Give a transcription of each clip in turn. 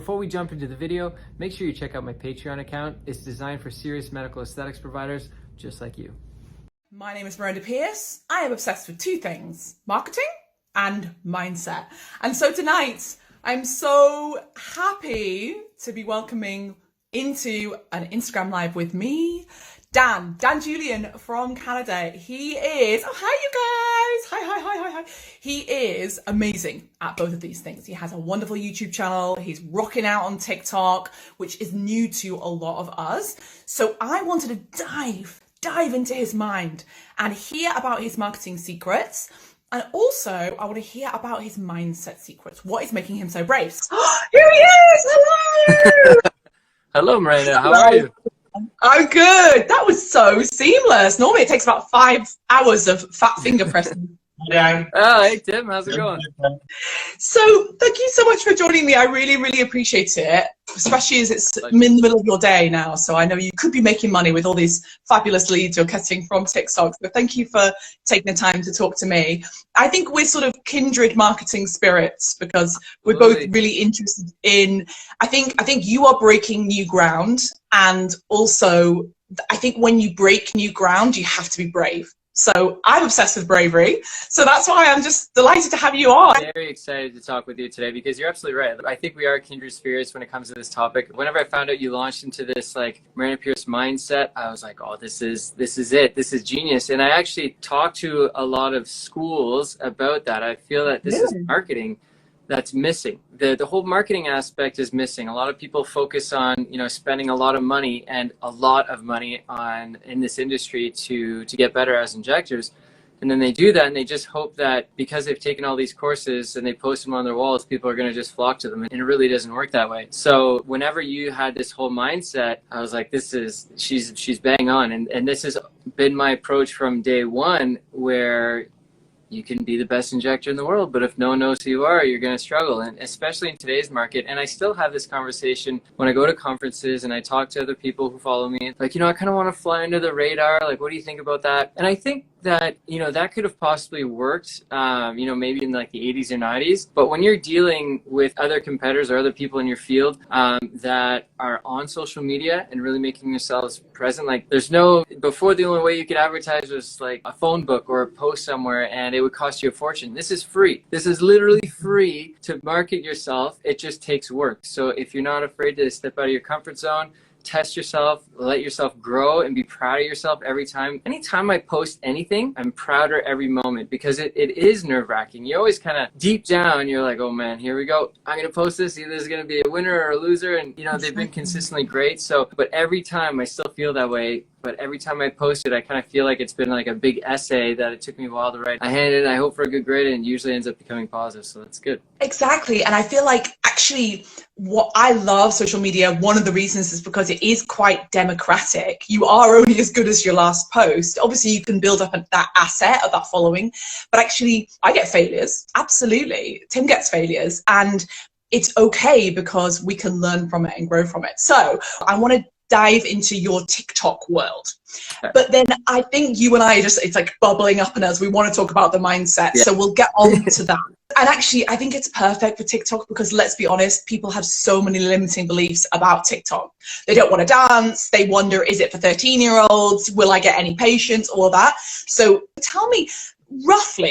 before we jump into the video, make sure you check out my Patreon account. It's designed for serious medical aesthetics providers just like you. My name is Miranda Pierce. I am obsessed with two things: marketing and mindset. And so tonight, I'm so happy to be welcoming into an Instagram Live with me, Dan Julian from Canada. He is, oh, hi you guys. Hi. He is amazing at both of these things. He has a wonderful YouTube channel. He's rocking out on TikTok, which is new to a lot of us. So I wanted to dive into his mind and hear about his marketing secrets. And also, I want to hear about his mindset secrets. What is making him so brave? Here he is! Hello! Hello, Miranda. How are you? I'm good. That was so seamless. Normally it takes about 5 hours of fat finger pressing. Yeah. Oh, hey, Tim. How's it going? So thank you so much for joining me. I really appreciate it, especially as it's in the middle of your day now. So I know you could be making money with all these fabulous leads you're getting from TikTok. So thank you for taking the time to talk to me. I think we're sort of kindred marketing spirits because we're both really interested in, I think you are breaking new ground. And also I think when you break new ground, you have to be brave. So I'm obsessed with bravery. So that's why I'm just delighted to have you on. Very excited to talk with you today because you're absolutely right. I think we are kindred spirits when it comes to this topic. Whenever I found out you launched into this like Miranda Pierce mindset, I was like, oh, this is it. This is genius. And I actually talked to a lot of schools about that. I feel that this is marketing that's missing. The whole marketing aspect is missing. A lot of people focus on, spending a lot of money and a lot of money in this industry to get better as injectors. And then they do that and they just hope that because they've taken all these courses and they post them on their walls, people are going to just flock to them. And it really doesn't work that way. So whenever you had this whole mindset, I was like, she's bang on. And this has been my approach from day one, where you can be the best injector in the world, but if no one knows who you are, you're going to struggle. And especially in today's market. And I still have this conversation when I go to conferences and I talk to other people who follow me. Like, I kind of want to fly under the radar. Like, what do you think about that? And I think that, that could have possibly worked, maybe in like the 80s or 90s. But when you're dealing with other competitors or other people in your field that are on social media and really making yourselves present, like before the only way you could advertise was like a phone book or a post somewhere and it would cost you a fortune. This is free. This is literally free to market yourself. It just takes work. So if you're not afraid to step out of your comfort zone, test yourself, let yourself grow, and be proud of yourself every time. Anytime I post anything, I'm prouder every moment because it is nerve-wracking. You always kind of deep down, you're like, oh man, here we go. I'm going to post this. Either there's going to be a winner or a loser. And, they've been consistently great. So, but every time I still feel that way. But every time I post it, I kind of feel like it's been like a big essay that it took me a while to write. I hand it in, I hope for a good grade, and it usually ends up becoming positive. So that's good. Exactly. And I feel like actually what I love social media, one of the reasons is because it is quite democratic. You are only as good as your last post. Obviously, you can build up that asset of that following. But actually, I get failures. Absolutely. Tim gets failures. And it's okay because we can learn from it and grow from it. So I want to dive into your TikTok world. But then I think you and I it's like bubbling up in us. We want to talk about the mindset. Yeah. So we'll get on to that. And actually, I think it's perfect for TikTok because let's be honest, people have so many limiting beliefs about TikTok. They don't want to dance. They wonder, is it for 13-year-olds? Will I get any patients? All of that. So tell me,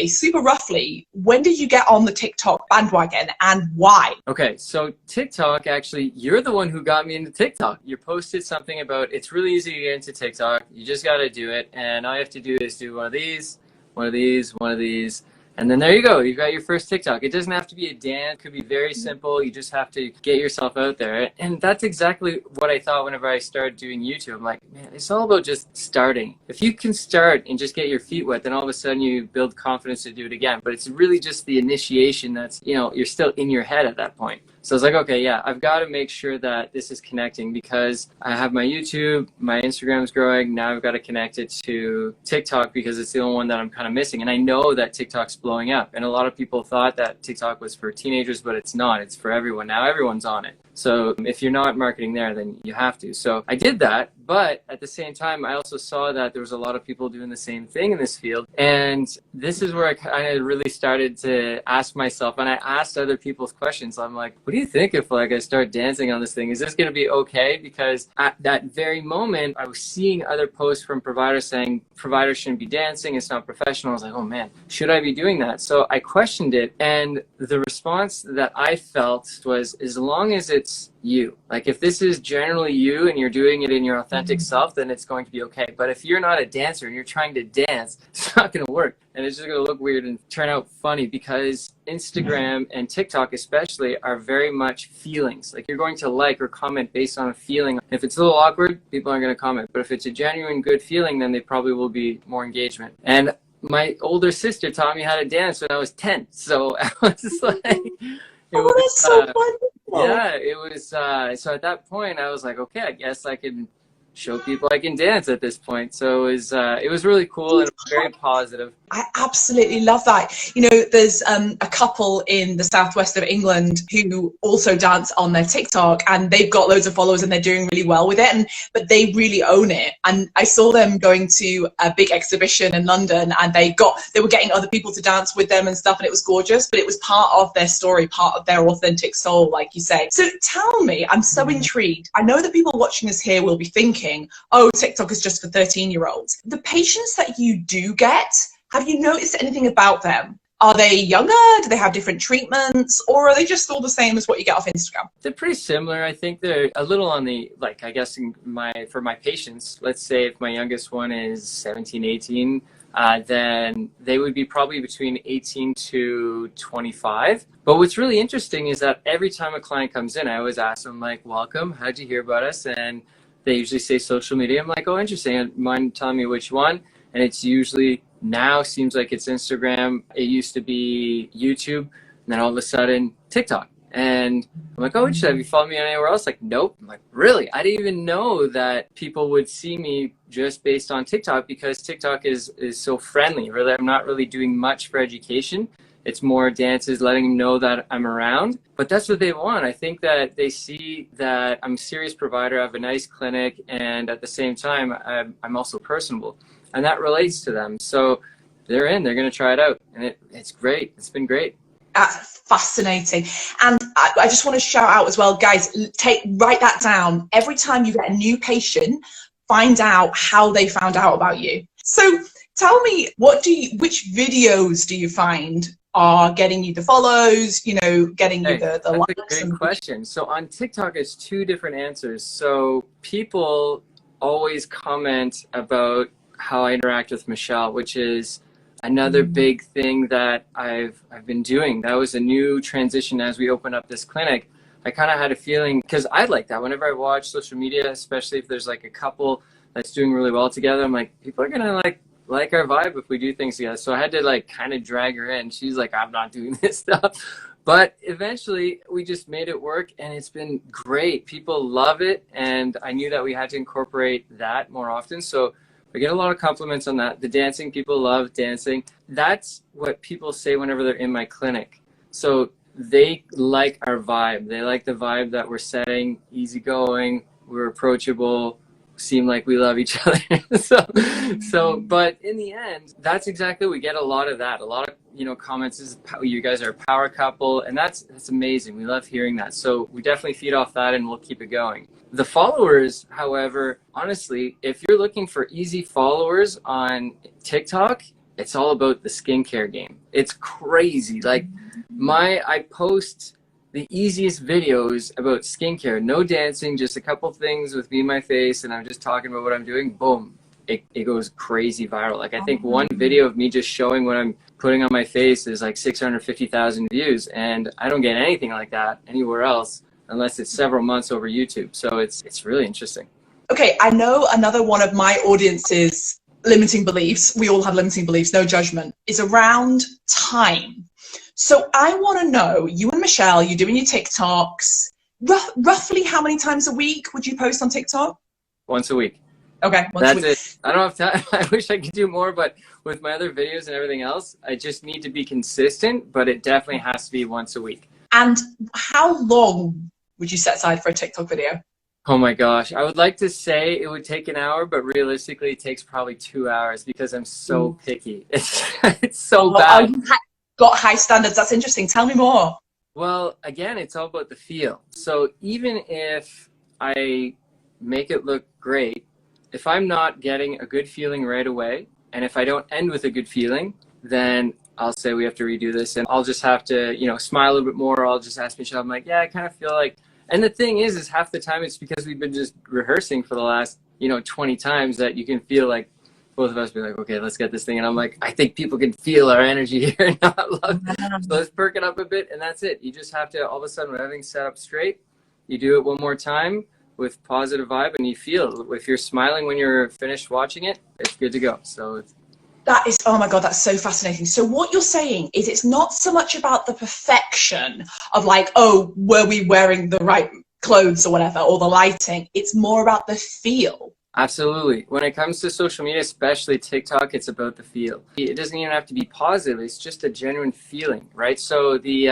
super roughly, when did you get on the TikTok bandwagon and why? Okay, so TikTok, actually, you're the one who got me into TikTok. You posted something about it's really easy to get into TikTok. You just got to do it. And all you have to do is do one of these, one of these, one of these. And then there you go. You've got your first TikTok. It doesn't have to be a dance. It could be very simple. You just have to get yourself out there. And that's exactly what I thought whenever I started doing YouTube. I'm like, man, it's all about just starting. If you can start and just get your feet wet, then all of a sudden you build confidence to do it again. But it's really just the initiation that's, you're still in your head at that point. So I was like, okay, yeah, I've got to make sure that this is connecting because I have my YouTube, my Instagram's growing. Now I've got to connect it to TikTok because it's the only one that I'm kind of missing. And I know that TikTok's blowing up. And a lot of people thought that TikTok was for teenagers, but it's not. It's for everyone. Now everyone's on it. So if you're not marketing there, then you have to. So I did that. But at the same time, I also saw that there was a lot of people doing the same thing in this field. And this is where I kind of really started to ask myself, and I asked other people's questions. I'm like, what do you think if like I start dancing on this thing? Is this going to be okay? Because at that very moment, I was seeing other posts from providers saying providers shouldn't be dancing. It's not professional. I was like, oh man, should I be doing that? So I questioned it. And the response that I felt was, as long as it's you, like if this is generally you and you're doing it in your authentic self, then it's going to be okay. But if you're not a dancer and you're trying to dance, it's not going to work. And it's just going to look weird and turn out funny, because Instagram and TikTok especially are very much feelings. Like you're going to like or comment based on a feeling. If it's a little awkward, people aren't going to comment. But if it's a genuine good feeling, then they probably will be more engagement. And my older sister taught me how to dance when I was 10. So I was like, that's so wonderful. yeah, it was, so at that point I was like, okay, I guess I can show people I can dance at this point. So it was really cool and very positive. I absolutely love that. You know, there's a couple in the southwest of England who also dance on their TikTok, and they've got loads of followers and they're doing really well with it. But they really own it. And I saw them going to a big exhibition in London, and they were getting other people to dance with them and stuff, and it was gorgeous. But it was part of their story, part of their authentic soul, like you say. So tell me, I'm so intrigued. I know that people watching us here will be thinking, oh, TikTok is just for 13-year-olds. The patients that you do get, have you noticed anything about them? Are they younger? Do they have different treatments? Or are they just all the same as what you get off Instagram? They're pretty similar. I think they're a little on the, like, I guess for my patients, let's say if my youngest one is 17, 18, then they would be probably between 18 to 25. But what's really interesting is that every time a client comes in, I always ask them, like, welcome, how'd you hear about us? And they usually say social media. I'm like, oh, interesting. Mind telling me which one? And it's usually, now seems like it's Instagram. It used to be YouTube, and then all of a sudden TikTok. And I'm like, oh, have you followed me on anywhere else? Like, nope. I'm like, really? I didn't even know that people would see me just based on TikTok, because TikTok is so friendly. Really, I'm not really doing much for education. It's more dances, letting them know that I'm around. But that's what they want. I think that they see that I'm a serious provider, I have a nice clinic, and at the same time, I'm also personable. And that relates to them. So they're going to try it out. And it's great. It's been great. That's fascinating. And I just want to shout out as well, guys, write that down. Every time you get a new patient, find out how they found out about you. So tell me, which videos do you find are getting you the follows, getting you the likes? That's a great question. So on TikTok, it's two different answers. So people always comment about how I interact with Michelle, which is another big thing that I've been doing. That was a new transition as we opened up this clinic. I kind of had a feeling, because I like that whenever I watch social media, especially if there's like a couple that's doing really well together, I'm like, people are gonna like our vibe if we do things together. So I had to like kind of drag her in. She's like, I'm not doing this stuff. But eventually we just made it work, and it's been great. People love it, and I knew that we had to incorporate that more often. So I get a lot of compliments on that. The dancing, people love dancing. That's what people say whenever they're in my clinic. So they like our vibe. They like the vibe that we're setting, easygoing, we're approachable, seem like we love each other. so, but in the end, that's exactly, we get a lot of that. A lot of, comments is, you guys are a power couple, and that's amazing. We love hearing that. So we definitely feed off that, and we'll keep it going. The followers, however, honestly, if you're looking for easy followers on TikTok, it's all about the skincare game. It's crazy. Like I post the easiest videos about skincare, no dancing, just a couple things with me and my face, and I'm just talking about what I'm doing. Boom, it goes crazy viral. Like I think one video of me just showing what I'm putting on my face is like 650,000 views, and I don't get anything like that anywhere else unless it's several months over YouTube. So it's really interesting. Okay, I know another one of my audience's limiting beliefs, we all have limiting beliefs, no judgment, is around time. So I want to know, you and Michelle, you're doing your TikToks, roughly how many times a week would you post on TikTok? Once a week. Okay, that's it. I don't have time. I wish I could do more, but with my other videos and everything else, I just need to be consistent, but it definitely has to be once a week. And how long would you set aside for a TikTok video? Oh my gosh. I would like to say it would take an hour, but realistically it takes probably 2 hours because I'm so picky. It's so bad. You got high standards. That's interesting. Tell me more. Well, again, it's all about the feel. So even if I make it look great, if I'm not getting a good feeling right away, and if I don't end with a good feeling, then I'll say we have to redo this, and I'll just have to, you know, smile a little bit more. Or I'll just ask Michelle, I'm like, yeah, I kind of feel like, and the thing is half the time it's because we've been just rehearsing for the last, 20 times that you can feel like both of us be like, okay, let's get this thing. And I'm like, I think people can feel our energy here and not love it. So let's perk it up a bit, and that's it. You just have to, all of a sudden, when everything's set up straight, you do it one more time with positive vibe, and you feel, if you're smiling when you're finished watching it, it's good to go. So that is, oh my God, that's so fascinating. So what you're saying is it's not so much about the perfection of like, oh, were we wearing the right clothes or whatever, or the lighting. It's more about the feel. Absolutely. When it comes to social media, especially TikTok, it's about the feel. It doesn't even have to be positive. It's just a genuine feeling, right? So the,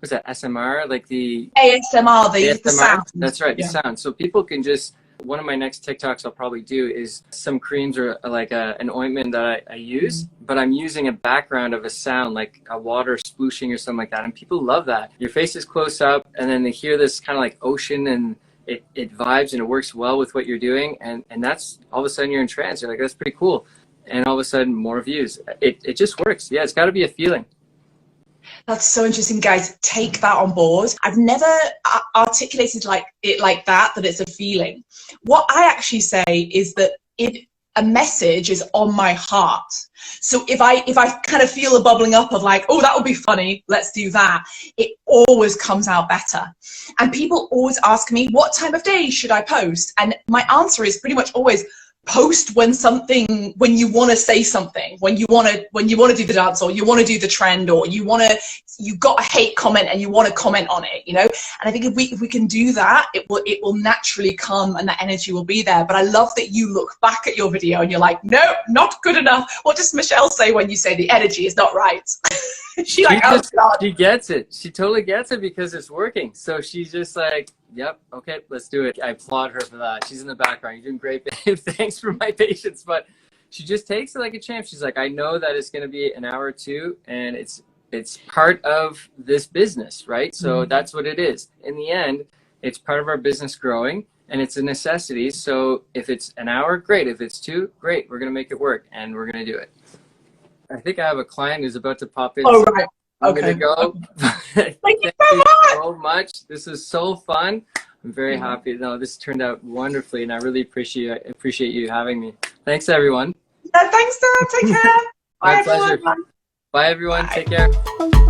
what's that, SMR? Like the ASMR, the sound. That's right, the sound. So people can just, one of my next TikToks I'll probably do is some creams or like an ointment that I use, but I'm using a background of a sound like a water splooshing or something like that. And people love that. Your face is close up and then they hear this kind of like ocean, and it vibes and it works well with what you're doing. And that's, all of a sudden you're in trance. You're like, that's pretty cool. And all of a sudden more views. It just works. Yeah, it's got to be a feeling. That's so interesting, guys. Take that on board. I've never articulated it like that it's a feeling. What I actually say is that a message is on my heart. So if I kind of feel a bubbling up of like, oh, that would be funny, let's do that, it always comes out better. And people always ask me, what time of day should I post? And my answer is pretty much always, post when you want to say something, when you want to do the dance, or you want to do the trend, or you got a hate comment and you want to comment on it, And I think if we can do that, it will naturally come and that energy will be there. But I love that you look back at your video and you're like, no, not good enough. What does Michelle say when you say the energy is not right? She gets it. She totally gets it because it's working. So she's just like, yep, okay, let's do it. I applaud her for that. She's in the background. You're doing great, babe. Thanks for my patience. But she just takes it like a champ. She's like, I know that it's going to be an hour or two, and it's part of this business, right? So that's what it is. In the end, it's part of our business growing, and it's a necessity. So if it's an hour, great. If it's two, great. We're going to make it work, and we're going to do it. I think I have a client who's about to pop in. Oh, right. I'm going to go. Thank you so much. This is so fun. I'm very happy. No, this turned out wonderfully, and I really appreciate you having me. Thanks, everyone. Yeah, thanks, Dad. Take care. My pleasure. Bye, everyone. Bye. Take care.